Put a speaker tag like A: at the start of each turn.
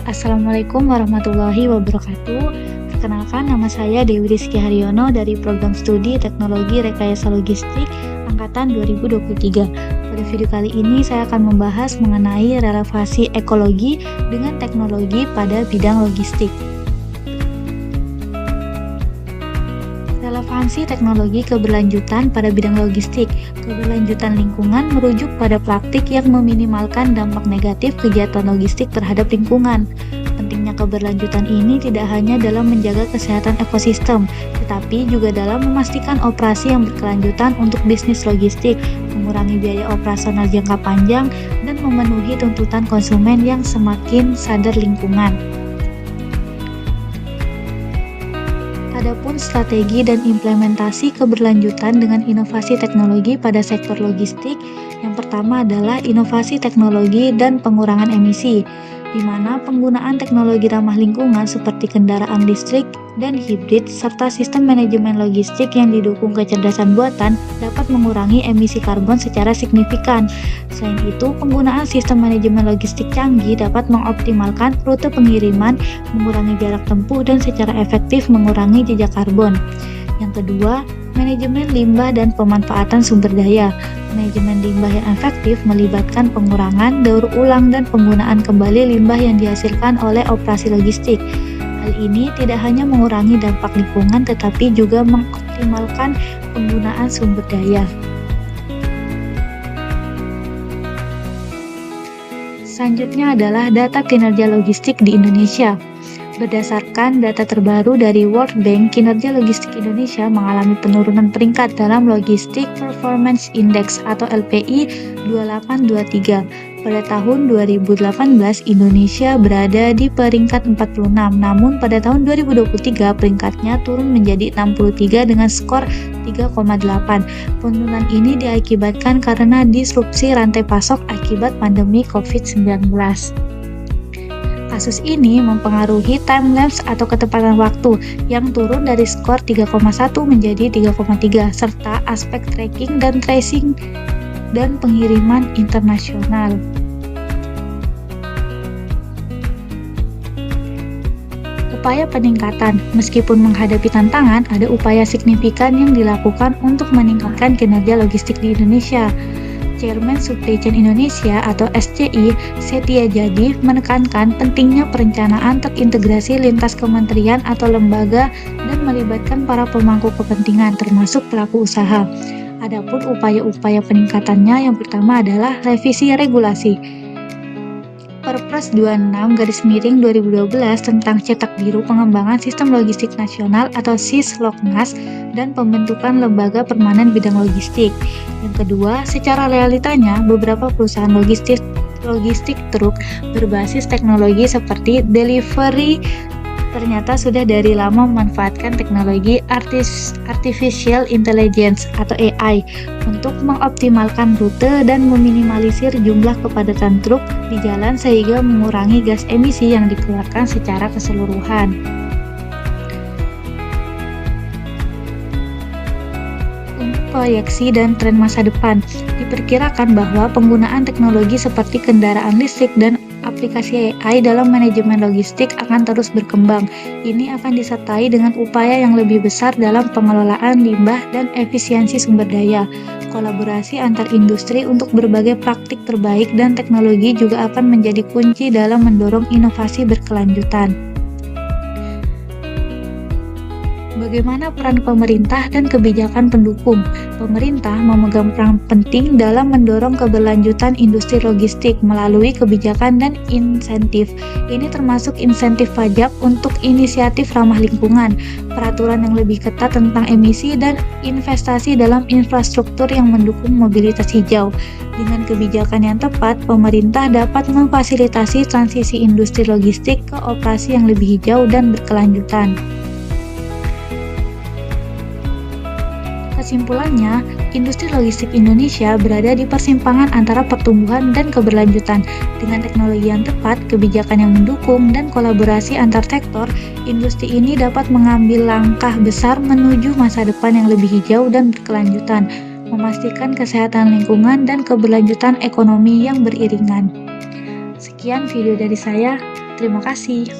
A: Assalamualaikum warahmatullahi wabarakatuh. Perkenalkan, nama saya Dewi Rizky Haryono dari Program Studi Teknologi Rekayasa Logistik Angkatan 2023. Pada video kali ini saya akan membahas mengenai relevansi ekologi dengan teknologi pada bidang logistik. Relevansi teknologi keberlanjutan pada bidang logistik. Keberlanjutan lingkungan merujuk pada praktik yang meminimalkan dampak negatif kegiatan logistik terhadap lingkungan. Pentingnya keberlanjutan ini tidak hanya dalam menjaga kesehatan ekosistem, tetapi juga dalam memastikan operasi yang berkelanjutan untuk bisnis logistik, mengurangi biaya operasional jangka panjang, dan memenuhi tuntutan konsumen yang semakin sadar lingkungan. Adapun strategi dan implementasi keberlanjutan dengan inovasi teknologi pada sektor logistik, yang pertama adalah inovasi teknologi dan pengurangan emisi, di mana penggunaan teknologi ramah lingkungan seperti kendaraan listrik dan hibrid serta sistem manajemen logistik yang didukung kecerdasan buatan dapat mengurangi emisi karbon secara signifikan. Selain itu, penggunaan sistem manajemen logistik canggih dapat mengoptimalkan rute pengiriman, mengurangi jarak tempuh, dan secara efektif mengurangi jejak karbon. Yang kedua, manajemen limbah dan pemanfaatan sumber daya. Manajemen limbah yang efektif melibatkan pengurangan, daur ulang, dan penggunaan kembali limbah yang dihasilkan oleh operasi logistik. Hal ini tidak hanya mengurangi dampak lingkungan tetapi juga mengoptimalkan penggunaan sumber daya. Selanjutnya adalah data kinerja logistik di Indonesia. Berdasarkan data terbaru dari World Bank, kinerja logistik Indonesia mengalami penurunan peringkat dalam Logistic Performance Index atau LPI 2823. Pada tahun 2018, Indonesia berada di peringkat 46, namun pada tahun 2023 peringkatnya turun menjadi 63 dengan skor 3,8. Penurunan ini diakibatkan karena disrupsi rantai pasok akibat pandemi COVID-19. Kasus ini mempengaruhi timelapse atau ketepatan waktu yang turun dari skor 3,1 menjadi 3,3 serta aspek tracking dan tracing dan pengiriman internasional. Upaya peningkatan. Meskipun menghadapi tantangan, ada upaya signifikan yang dilakukan untuk meningkatkan kinerja logistik di Indonesia. Chairman Supply Chain Indonesia atau SCI, Setia Jadi, menekankan pentingnya perencanaan terintegrasi lintas kementerian atau lembaga dan melibatkan para pemangku kepentingan, termasuk pelaku usaha. Adapun upaya-upaya peningkatannya yang pertama adalah revisi regulasi. Perpres 26/2012 tentang Cetak Biru Pengembangan Sistem Logistik Nasional atau SIS-Loknas dan pembentukan lembaga permanen bidang logistik. Yang kedua, secara realitanya beberapa perusahaan logistik truk berbasis teknologi seperti delivery ternyata sudah dari lama memanfaatkan teknologi artificial intelligence atau AI untuk mengoptimalkan rute dan meminimalisir jumlah kepadatan truk di jalan sehingga mengurangi gas emisi yang dikeluarkan secara keseluruhan. Untuk proyeksi dan tren masa depan, diperkirakan bahwa penggunaan teknologi seperti kendaraan listrik dan aplikasi AI dalam manajemen logistik akan terus berkembang. Ini akan disertai dengan upaya yang lebih besar dalam pengelolaan limbah dan efisiensi sumber daya. Kolaborasi antar industri untuk berbagai praktik terbaik dan teknologi juga akan menjadi kunci dalam mendorong inovasi berkelanjutan. Bagaimana peran pemerintah dan kebijakan pendukung? Pemerintah memegang peran penting dalam mendorong keberlanjutan industri logistik melalui kebijakan dan insentif. Ini termasuk insentif pajak untuk inisiatif ramah lingkungan, peraturan yang lebih ketat tentang emisi, dan investasi dalam infrastruktur yang mendukung mobilitas hijau. Dengan kebijakan yang tepat, pemerintah dapat memfasilitasi transisi industri logistik ke operasi yang lebih hijau dan berkelanjutan. Kesimpulannya, industri logistik Indonesia berada di persimpangan antara pertumbuhan dan keberlanjutan. Dengan teknologi yang tepat, kebijakan yang mendukung, dan kolaborasi antar sektor, industri ini dapat mengambil langkah besar menuju masa depan yang lebih hijau dan berkelanjutan, memastikan kesehatan lingkungan dan keberlanjutan ekonomi yang beriringan. Sekian video dari saya. Terima kasih.